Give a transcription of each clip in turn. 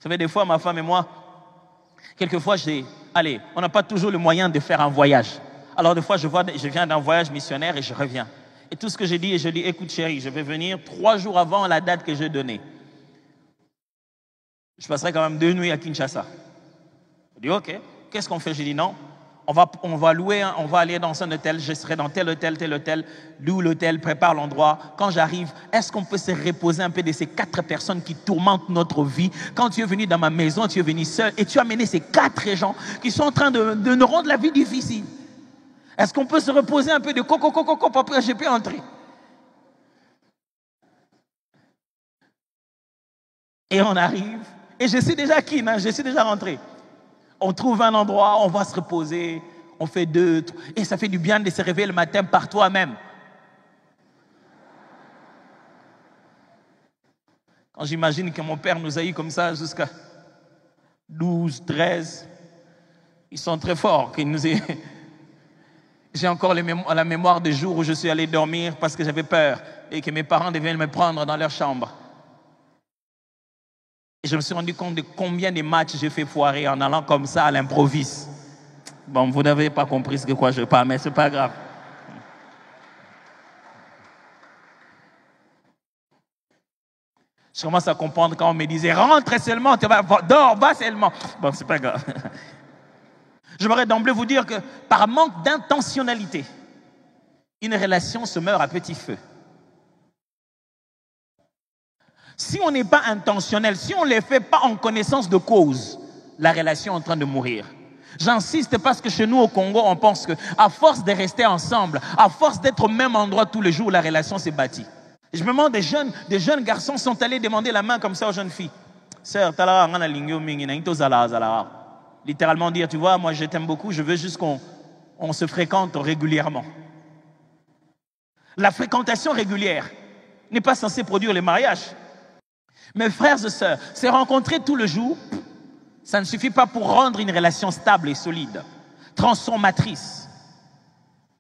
savez, des fois, ma femme et moi, quelquefois, allez, on n'a pas toujours le moyen de faire un voyage. Alors, des fois, je viens d'un voyage missionnaire et je reviens. Et tout ce que je dis, écoute chérie, je vais venir 3 jours avant la date que j'ai donnée. Je passerai quand même 2 nuits à Kinshasa. Je dis, ok, qu'est-ce qu'on fait? Je dis, non, on va louer, on va aller dans un hôtel, je serai dans tel hôtel, loue l'hôtel, prépare l'endroit. Quand j'arrive, est-ce qu'on peut se reposer un peu de ces 4 personnes qui tourmentent notre vie? Quand tu es venu dans ma maison, tu es venu seul et tu as amené ces 4 gens qui sont en train de nous rendre la vie difficile. Est-ce qu'on peut se reposer un peu de coco, après j'ai pu entrer? Et on arrive, et je suis déjà keen, je suis déjà rentré. On trouve un endroit, on va se reposer, on fait 2, et ça fait du bien de se réveiller le matin par toi-même. Quand j'imagine que mon père nous a eu comme ça jusqu'à 12, 13, ils sont très forts. J'ai encore la mémoire des jours où je suis allé dormir parce que j'avais peur et que mes parents devaient me prendre dans leur chambre. Et je me suis rendu compte de combien de matchs j'ai fait foirer en allant comme ça à l'improviste. Bon, vous n'avez pas compris ce que quoi je parle, mais c'est pas grave. Je commence à comprendre quand on me disait « Rentre seulement, dors, va seulement ». Bon, c'est pas grave. J'aimerais d'emblée vous dire que par manque d'intentionnalité, une relation se meurt à petit feu. Si on n'est pas intentionnel, si on ne les fait pas en connaissance de cause, la relation est en train de mourir. J'insiste parce que chez nous au Congo, on pense qu'à force de rester ensemble, à force d'être au même endroit tous les jours, la relation s'est bâtie. Et je me demande, des jeunes garçons sont allés demander la main comme ça aux jeunes filles. Sœur, littéralement dire, tu vois, moi je t'aime beaucoup, je veux juste qu'on se fréquente régulièrement. La fréquentation régulière n'est pas censée produire le mariage. Mes frères et sœurs, se rencontrer tout le jour, ça ne suffit pas pour rendre une relation stable et solide, transformatrice.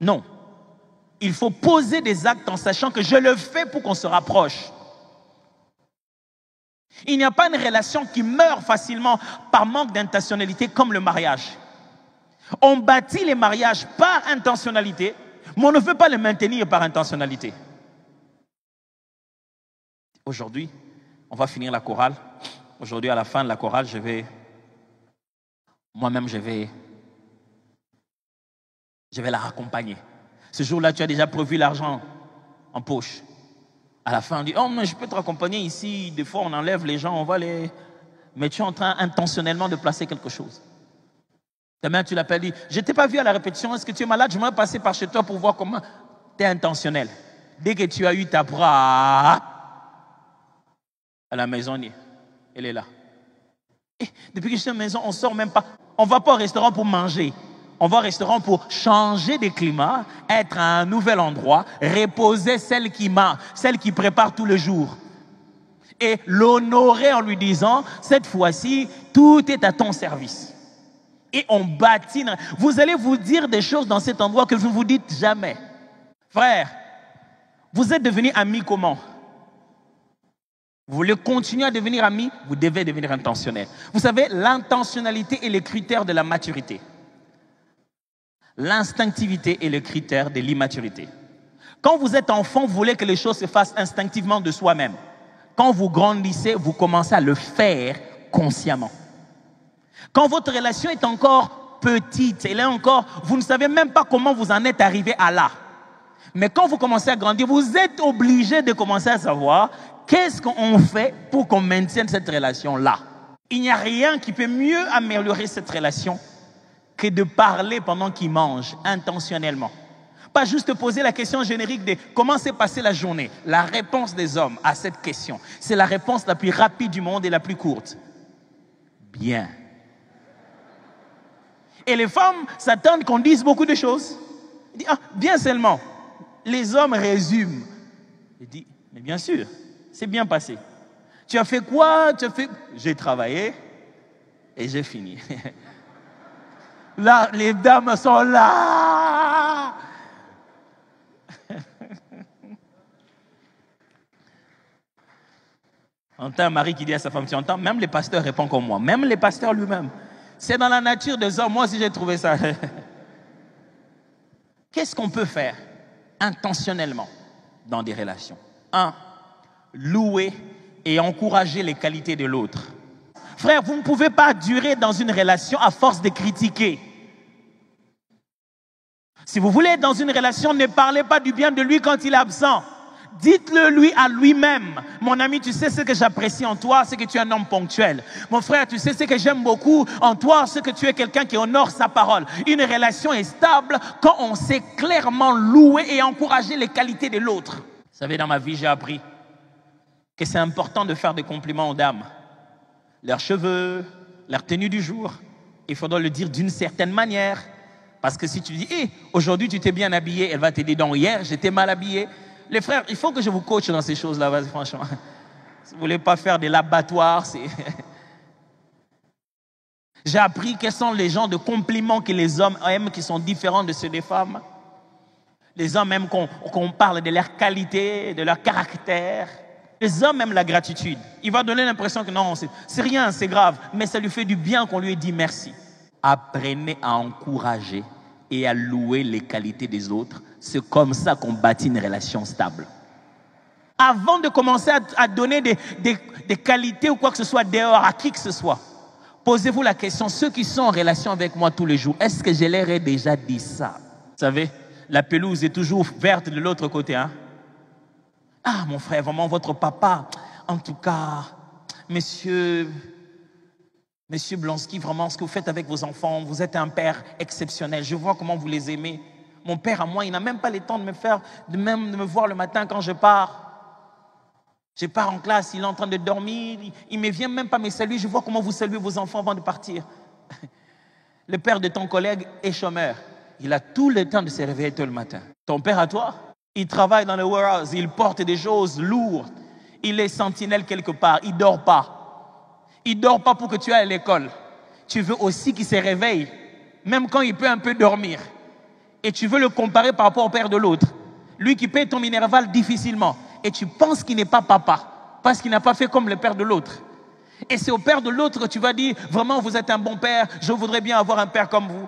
Non. Il faut poser des actes en sachant que je le fais pour qu'on se rapproche. Il n'y a pas une relation qui meurt facilement par manque d'intentionnalité comme le mariage. On bâtit les mariages par intentionnalité, mais on ne veut pas les maintenir par intentionnalité. Aujourd'hui, on va finir la chorale. Aujourd'hui, à la fin de la chorale, moi-même, je vais la raccompagner. Ce jour-là, tu as déjà prévu l'argent en poche. À la fin, on dit, oh, mais je peux te raccompagner ici. Des fois, on enlève les gens, on va les... Mais tu es en train intentionnellement de placer quelque chose. Demain, tu l'appelles, dit, je ne t'ai pas vu à la répétition, est-ce que tu es malade? Je vais passer par chez toi pour voir comment tu es intentionnel. Dès que tu as eu ta bras à la maison, elle est là. Et depuis que je suis à la maison, on ne sort même pas. On ne va pas au restaurant pour manger. On va au restaurant pour changer de climat, être à un nouvel endroit, reposer celle qui prépare tout le jour. Et l'honorer en lui disant, cette fois-ci, tout est à ton service. Et on bâtit. Vous allez vous dire des choses dans cet endroit que vous ne vous dites jamais. Frère, vous êtes devenus amis comment? Vous voulez continuer à devenir amis? Vous devez devenir intentionnel. Vous savez, l'intentionnalité est le critère de la maturité. L'instinctivité est le critère de l'immaturité. Quand vous êtes enfant, vous voulez que les choses se fassent instinctivement de soi-même. Quand vous grandissez, vous commencez à le faire consciemment. Quand votre relation est encore petite, vous ne savez même pas comment vous en êtes arrivé à là. Mais quand vous commencez à grandir, vous êtes obligé de commencer à savoir qu'est-ce qu'on fait pour qu'on maintienne cette relation-là. Il n'y a rien qui peut mieux améliorer cette relation que de parler pendant qu'il mange, intentionnellement. Pas juste poser la question générique de comment s'est passée la journée. La réponse des hommes à cette question, c'est la réponse la plus rapide du monde et la plus courte. Bien. Et les femmes s'attendent qu'on dise beaucoup de choses. Ils disent, ah, bien seulement. Les hommes résument. Ils disent, mais bien sûr, c'est bien passé. Tu as fait quoi? J'ai travaillé et j'ai fini. Là, les dames sont là. On entend un mari qui dit à sa femme, tu entends, même les pasteurs répondent comme moi, même les pasteurs lui-même. C'est dans la nature des hommes, moi aussi j'ai trouvé ça. Qu'est-ce qu'on peut faire intentionnellement dans des relations? 1. Louer et encourager les qualités de l'autre. Frère, vous ne pouvez pas durer dans une relation à force de critiquer. Si vous voulez être dans une relation, ne parlez pas du bien de lui quand il est absent. Dites-le lui à lui-même. Mon ami, tu sais ce que j'apprécie en toi, c'est que tu es un homme ponctuel. Mon frère, tu sais ce que j'aime beaucoup en toi, c'est que tu es quelqu'un qui honore sa parole. Une relation est stable quand on sait clairement louer et encourager les qualités de l'autre. Vous savez, dans ma vie, j'ai appris que c'est important de faire des compliments aux dames. Leurs cheveux, leur tenue du jour, il faudra le dire d'une certaine manière. Parce que si tu dis, hey, aujourd'hui tu t'es bien habillé, elle va te dire, donc hier j'étais mal habillé. Les frères, il faut que je vous coache dans ces choses-là, franchement. Si vous ne voulez pas faire de l'abattoir, c'est... J'ai appris quels sont les genres de compliments que les hommes aiment qui sont différents de ceux des femmes. Les hommes aiment qu'on parle de leur qualité, de leur caractère. Les hommes aiment la gratitude. Il va donner l'impression que non, c'est rien, c'est grave. Mais ça lui fait du bien qu'on lui ait dit merci. Apprenez à encourager et à louer les qualités des autres. C'est comme ça qu'on bâtit une relation stable. Avant de commencer à donner des qualités ou quoi que ce soit dehors à qui que ce soit, posez-vous la question, ceux qui sont en relation avec moi tous les jours, est-ce que je leur ai déjà dit ça? Vous savez, la pelouse est toujours verte de l'autre côté. Hein? Ah, mon frère, vraiment, votre papa, en tout cas, Monsieur Blonsky, vraiment, ce que vous faites avec vos enfants, vous êtes un père exceptionnel. Je vois comment vous les aimez. Mon père, à moi, il n'a même pas le temps de me voir le matin quand je pars. Je pars en classe, il est en train de dormir, il ne me vient même pas me saluer. Je vois comment vous saluez vos enfants avant de partir. Le père de ton collègue est chômeur. Il a tout le temps de se réveiller tôt le matin. Ton père à toi, il travaille dans le warehouse, il porte des choses lourdes. Il est sentinelle quelque part, il ne dort pas. Il ne dort pas pour que tu ailles à l'école. Tu veux aussi qu'il se réveille, même quand il peut un peu dormir. Et tu veux le comparer par rapport au père de l'autre. Lui qui paye ton minerval difficilement. Et tu penses qu'il n'est pas papa, parce qu'il n'a pas fait comme le père de l'autre. Et c'est au père de l'autre que tu vas dire, vraiment vous êtes un bon père, je voudrais bien avoir un père comme vous.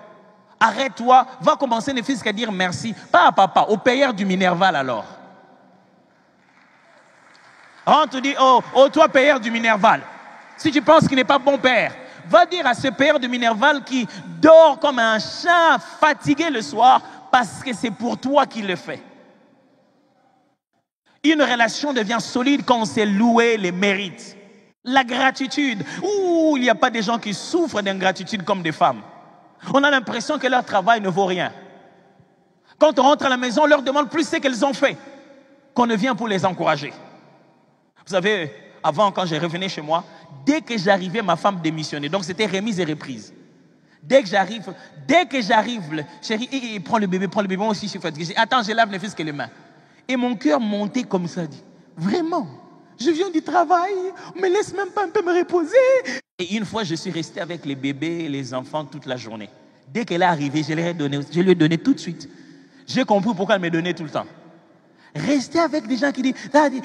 Arrête-toi, va commencer ne fût-ce qu'à dire merci. Pas à papa, au payeur du minerval alors. On te dit, oh toi payeur du minerval. Si tu penses qu'il n'est pas bon père, va dire à ce père de minerval qui dort comme un chat fatigué le soir parce que c'est pour toi qu'il le fait. Une relation devient solide quand on sait louer les mérites. La gratitude. Il n'y a pas des gens qui souffrent d'ingratitude comme des femmes. On a l'impression que leur travail ne vaut rien. Quand on rentre à la maison, on leur demande plus ce qu'elles ont fait qu'on ne vient pour les encourager. Vous savez, avant, quand je revenais chez moi, dès que j'arrivais, ma femme démissionnait. Donc, c'était remise et reprise. Dès que j'arrive, chérie, prends le bébé, moi aussi, je suis fatigué. Attends, je lave les fils que les mains. Et mon cœur montait comme ça, dit, vraiment, je viens du travail, on me laisse même pas un peu me reposer. Et une fois, je suis resté avec les bébés et les enfants toute la journée. Dès qu'elle est arrivée, je lui ai donné tout de suite. J'ai compris pourquoi elle me donnait tout le temps. Rester avec des gens qui disent,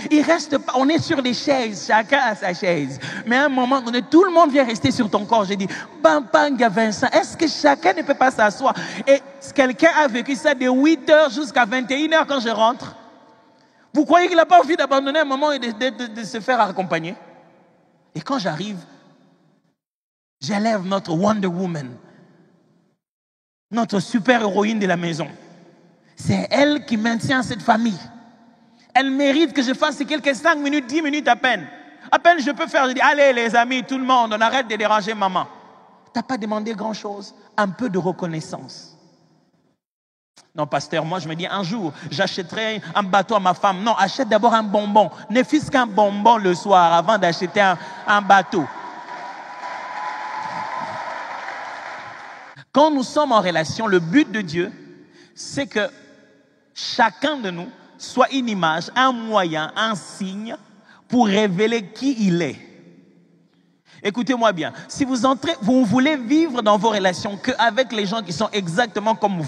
il reste pas, on est sur des chaises, chacun a sa chaise. Mais à un moment donné, tout le monde vient rester sur ton corps. J'ai dit, Bambanga Vincent, est-ce que chacun ne peut pas s'asseoir? Et quelqu'un a vécu ça de 8h jusqu'à 21h quand je rentre. Vous croyez qu'il n'a pas envie d'abandonner un moment et de se faire accompagner? Et quand j'arrive, j'élève notre Wonder Woman, notre super-héroïne de la maison. C'est elle qui maintient cette famille. Elle mérite que je fasse quelques 5 minutes, 10 minutes à peine. À peine je peux faire, je dis, allez les amis, tout le monde, on arrête de déranger maman. Tu n'as pas demandé grand-chose, un peu de reconnaissance. Non, pasteur, moi je me dis, un jour, j'achèterai un bateau à ma femme. Non, achète d'abord un bonbon. Ne fût-ce qu'un bonbon le soir avant d'acheter un bateau. Quand nous sommes en relation, le but de Dieu, c'est que chacun de nous soit une image, un moyen, un signe pour révéler qui il est. Écoutez-moi bien, si vous voulez vivre dans vos relations qu'avec les gens qui sont exactement comme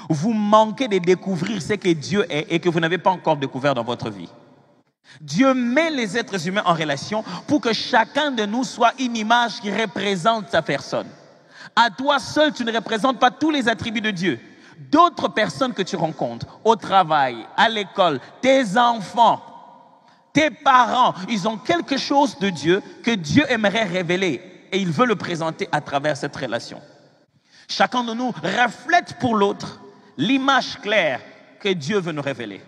vous manquez de découvrir ce que Dieu est et que vous n'avez pas encore découvert dans votre vie. Dieu met les êtres humains en relation pour que chacun de nous soit une image qui représente sa personne. À toi seul, tu ne représentes pas tous les attributs de Dieu. D'autres personnes que tu rencontres au travail, à l'école, tes enfants, tes parents, ils ont quelque chose de Dieu que Dieu aimerait révéler et il veut le présenter à travers cette relation. Chacun de nous reflète pour l'autre l'image claire que Dieu veut nous révéler.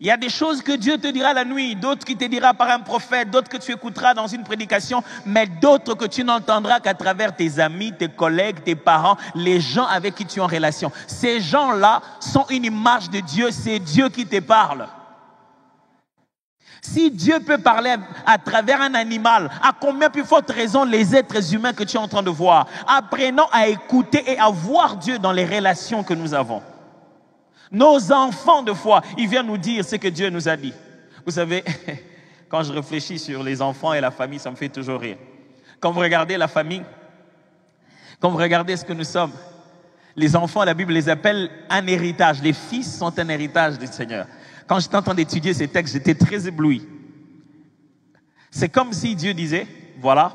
Il y a des choses que Dieu te dira la nuit, d'autres qui te dira par un prophète, d'autres que tu écouteras dans une prédication, mais d'autres que tu n'entendras qu'à travers tes amis, tes collègues, tes parents, les gens avec qui tu es en relation. Ces gens-là sont une image de Dieu, c'est Dieu qui te parle. Si Dieu peut parler à travers un animal, à combien plus forte raison les êtres humains que tu es en train de voir? Apprenons à écouter et à voir Dieu dans les relations que nous avons. Nos enfants, de foi, ils viennent nous dire ce que Dieu nous a dit. Vous savez, quand je réfléchis sur les enfants et la famille, ça me fait toujours rire. Quand vous regardez la famille, quand vous regardez ce que nous sommes, les enfants, la Bible les appelle un héritage. Les fils sont un héritage du Seigneur. Quand j'étais en train d'étudier ces textes, j'étais très ébloui. C'est comme si Dieu disait, voilà,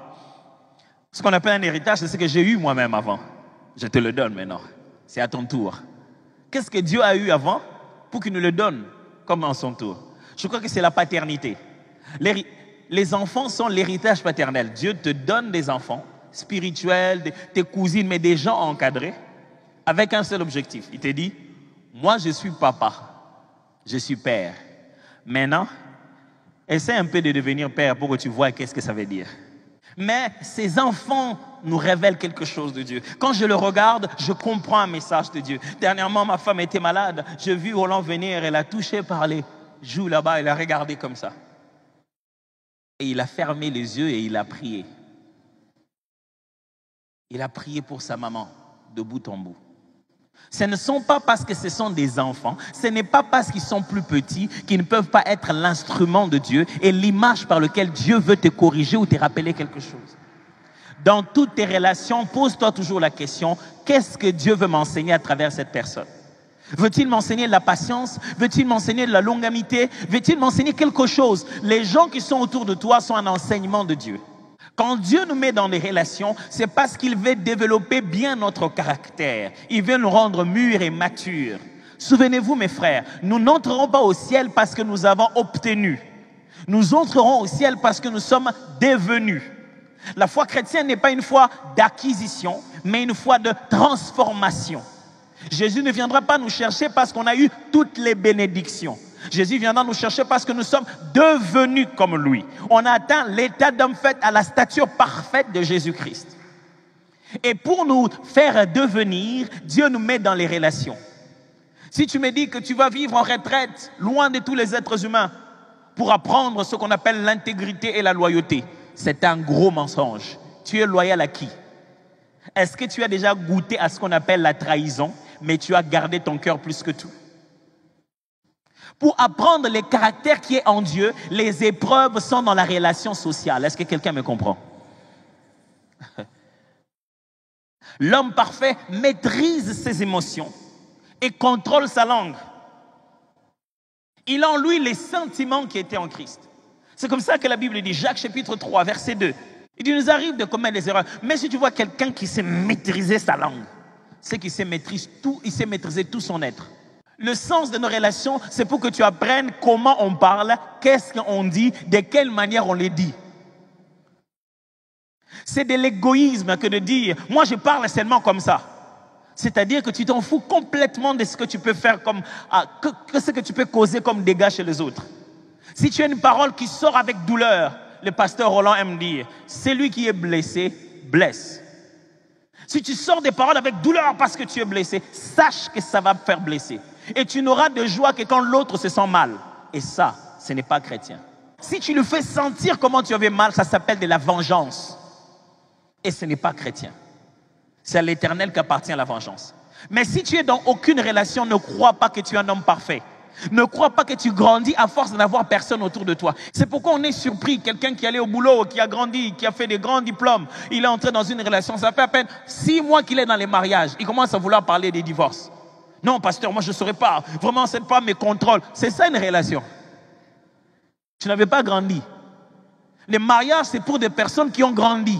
ce qu'on appelle un héritage, c'est ce que j'ai eu moi-même avant. Je te le donne maintenant. C'est à ton tour. Qu'est-ce que Dieu a eu avant pour qu'il nous le donne comme en son tour? Je crois que c'est la paternité. Les enfants sont l'héritage paternel. Dieu te donne des enfants spirituels, tes cousines, mais des gens encadrés avec un seul objectif. Il te dit, moi je suis papa, je suis père. Maintenant, essaie un peu de devenir père pour que tu vois qu'est-ce que ça veut dire. Mais ces enfants nous révèlent quelque chose de Dieu. Quand je le regarde, je comprends un message de Dieu. Dernièrement, ma femme était malade. J'ai vu Roland venir, elle a touché par les joues là-bas, elle a regardé comme ça. Et il a fermé les yeux et il a prié. Il a prié pour sa maman, de bout en bout. Ce ne sont pas parce que ce sont des enfants, ce n'est pas parce qu'ils sont plus petits qu'ils ne peuvent pas être l'instrument de Dieu et l'image par laquelle Dieu veut te corriger ou te rappeler quelque chose. Dans toutes tes relations, pose-toi toujours la question, qu'est-ce que Dieu veut m'enseigner à travers cette personne? Veut-il m'enseigner de la patience? Veut-il m'enseigner de la longanimité? Veut-il m'enseigner quelque chose? Les gens qui sont autour de toi sont un enseignement de Dieu. Quand Dieu nous met dans des relations, c'est parce qu'il veut développer bien notre caractère. Il veut nous rendre mûrs et matures. Souvenez-vous, mes frères, nous n'entrerons pas au ciel parce que nous avons obtenu. Nous entrerons au ciel parce que nous sommes devenus. La foi chrétienne n'est pas une foi d'acquisition, mais une foi de transformation. Jésus ne viendra pas nous chercher parce qu'on a eu toutes les bénédictions. Jésus viendra nous chercher parce que nous sommes devenus comme lui. On a atteint l'état d'homme fait à la stature parfaite de Jésus-Christ. Et pour nous faire devenir, Dieu nous met dans les relations. Si tu me dis que tu vas vivre en retraite, loin de tous les êtres humains, pour apprendre ce qu'on appelle l'intégrité et la loyauté, c'est un gros mensonge. Tu es loyal à qui? Est-ce que tu as déjà goûté à ce qu'on appelle la trahison, mais tu as gardé ton cœur plus que tout? Pour apprendre les caractères qui est en Dieu, les épreuves sont dans la relation sociale. Est-ce que quelqu'un me comprend? L'homme parfait maîtrise ses émotions et contrôle sa langue. Il a en lui les sentiments qui étaient en Christ. C'est comme ça que la Bible dit, Jacques chapitre 3, verset 2. Il dit, il nous arrive de commettre des erreurs. Mais si tu vois quelqu'un qui sait maîtriser sa langue, c'est qu'il sait maîtriser tout son être. Le sens de nos relations, c'est pour que tu apprennes comment on parle, qu'est-ce qu'on dit, de quelle manière on les dit. C'est de l'égoïsme que de dire, moi je parle seulement comme ça. C'est-à-dire que tu t'en fous complètement de ce que tu peux faire comme, ce que tu peux causer comme dégâts chez les autres. Si tu as une parole qui sort avec douleur, le pasteur Roland aime dire, celui qui est blessé, blesse. Si tu sors des paroles avec douleur parce que tu es blessé, sache que ça va te faire blesser. Et tu n'auras de joie que quand l'autre se sent mal. Et ça, ce n'est pas chrétien. Si tu lui fais sentir comment tu avais mal, ça s'appelle de la vengeance. Et ce n'est pas chrétien. C'est à l'Éternel qu'appartient la vengeance. Mais si tu es dans aucune relation, ne crois pas que tu es un homme parfait. Ne crois pas que tu grandis à force de n'avoir personne autour de toi. C'est pourquoi on est surpris. Quelqu'un qui allait au boulot, qui a grandi, qui a fait des grands diplômes, il est entré dans une relation. Ça fait à peine 6 mois qu'il est dans les mariages. Il commence à vouloir parler des divorces. Non, pasteur, moi je ne saurais pas. Vraiment, cette femme me contrôle. C'est ça une relation. Tu n'avais pas grandi. Le mariage, c'est pour des personnes qui ont grandi,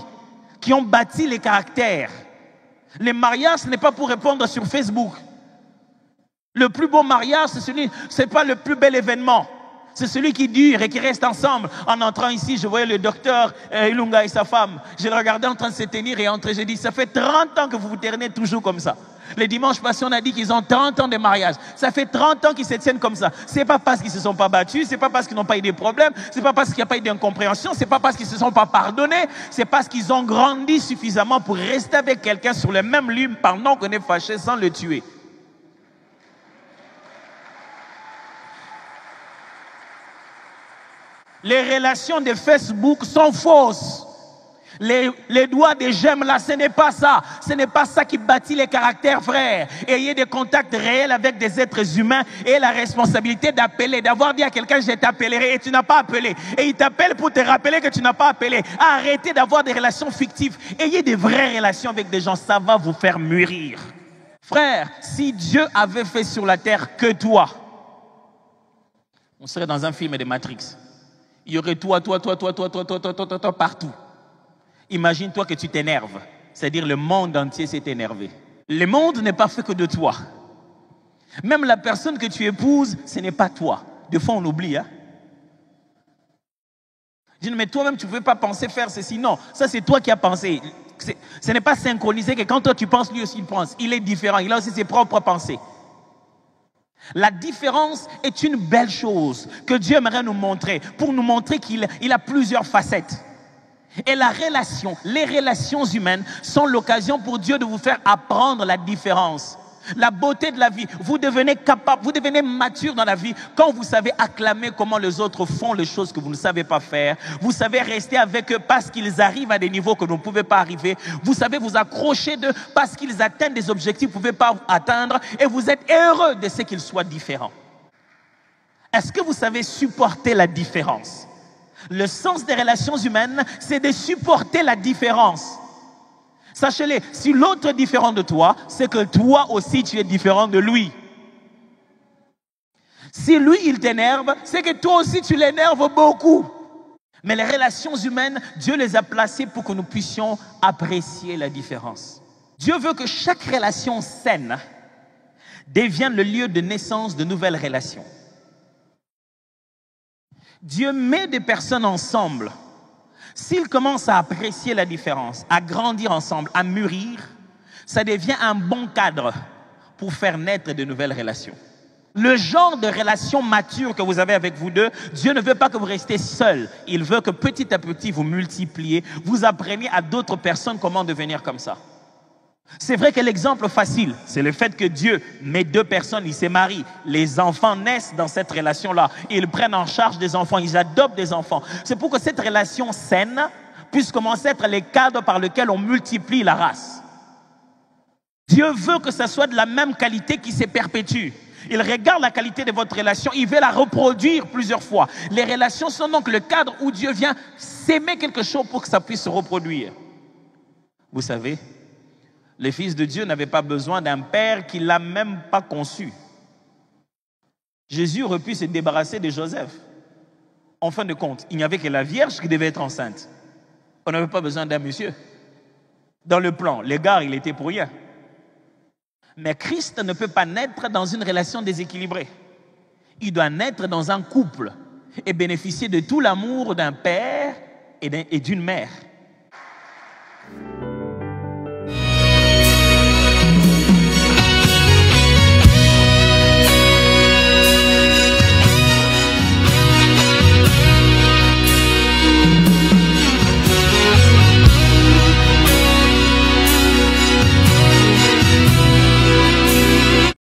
qui ont bâti les caractères. Le mariage, ce n'est pas pour répondre sur Facebook. Le plus beau mariage, c'est pas le plus bel événement. C'est celui qui dure et qui reste ensemble. En entrant ici, je voyais le docteur Ilunga et sa femme. Je le regardais en train de se tenir et entrer. J'ai dit, ça fait 30 ans que vous vous tenez toujours comme ça. Le dimanche passé, on a dit qu'ils ont 30 ans de mariage. Ça fait 30 ans qu'ils se tiennent comme ça. C'est pas parce qu'ils ne se sont pas battus, c'est pas parce qu'ils n'ont pas eu de problèmes, c'est pas parce qu'il n'y a pas eu d'incompréhension, c'est pas parce qu'ils ne se sont pas pardonnés, c'est parce qu'ils ont grandi suffisamment pour rester avec quelqu'un sur le même lit pendant qu'on est fâché sans le tuer. Les relations de Facebook sont fausses. Les doigts des j'aime là, ce n'est pas ça. Ce n'est pas ça qui bâtit les caractères, frères. Ayez des contacts réels avec des êtres humains et la responsabilité d'appeler, d'avoir dit à quelqu'un je t'appellerai et tu n'as pas appelé. Et il t'appelle pour te rappeler que tu n'as pas appelé. Arrêtez d'avoir des relations fictives. Ayez des vraies relations avec des gens, ça va vous faire mûrir. Frère, si Dieu avait fait sur la terre que toi, on serait dans un film de Matrix. Il y aurait toi partout. Imagine-toi que tu t'énerves. C'est-à-dire le monde entier s'est énervé. Le monde n'est pas fait que de toi. Même la personne que tu épouses, ce n'est pas toi. Des fois, on oublie. Je dis, mais toi-même, tu ne pouvais pas penser faire ceci. Non, ça c'est toi qui as pensé. Ce n'est pas synchronisé que quand toi tu penses, lui aussi il pense. Il est différent, il a aussi ses propres pensées. La différence est une belle chose que Dieu aimerait nous montrer, pour nous montrer qu'il a plusieurs facettes. Et les relations humaines sont l'occasion pour Dieu de vous faire apprendre la différence. La beauté de la vie. Vous devenez capable, vous devenez mature dans la vie quand vous savez acclamer comment les autres font les choses que vous ne savez pas faire. Vous savez rester avec eux parce qu'ils arrivent à des niveaux que vous ne pouvez pas arriver. Vous savez vous accrocher d'eux parce qu'ils atteignent des objectifs que vous ne pouvez pas atteindre. Et vous êtes heureux de ce qu'ils soient différents. Est-ce que vous savez supporter la différence? Le sens des relations humaines, c'est de supporter la différence. Sachez-le, si l'autre est différent de toi, c'est que toi aussi tu es différent de lui. Si lui il t'énerve, c'est que toi aussi tu l'énerves beaucoup. Mais les relations humaines, Dieu les a placées pour que nous puissions apprécier la différence. Dieu veut que chaque relation saine devienne le lieu de naissance de nouvelles relations. Dieu met des personnes ensemble. S'ils commencent à apprécier la différence, à grandir ensemble, à mûrir, ça devient un bon cadre pour faire naître de nouvelles relations. Le genre de relation mature que vous avez avec vous deux, Dieu ne veut pas que vous restiez seuls. Il veut que petit à petit vous multipliez, vous appreniez à d'autres personnes comment devenir comme ça. C'est vrai que l'exemple facile, c'est le fait que Dieu met deux personnes, ils se marient. Les enfants naissent dans cette relation-là. Ils prennent en charge des enfants, ils adoptent des enfants. C'est pour que cette relation saine puisse commencer à être le cadre par lequel on multiplie la race. Dieu veut que ça soit de la même qualité qui se perpétue. Il regarde la qualité de votre relation, il veut la reproduire plusieurs fois. Les relations sont donc le cadre où Dieu vient s'aimer quelque chose pour que ça puisse se reproduire. Vous savez, le Fils de Dieu n'avait pas besoin d'un père qui ne l'a même pas conçu. Jésus aurait pu se débarrasser de Joseph. En fin de compte, il n'y avait que la Vierge qui devait être enceinte. On n'avait pas besoin d'un monsieur. Dans le plan, l'égard, il était pour rien. Mais Christ ne peut pas naître dans une relation déséquilibrée. Il doit naître dans un couple et bénéficier de tout l'amour d'un père et d'une mère.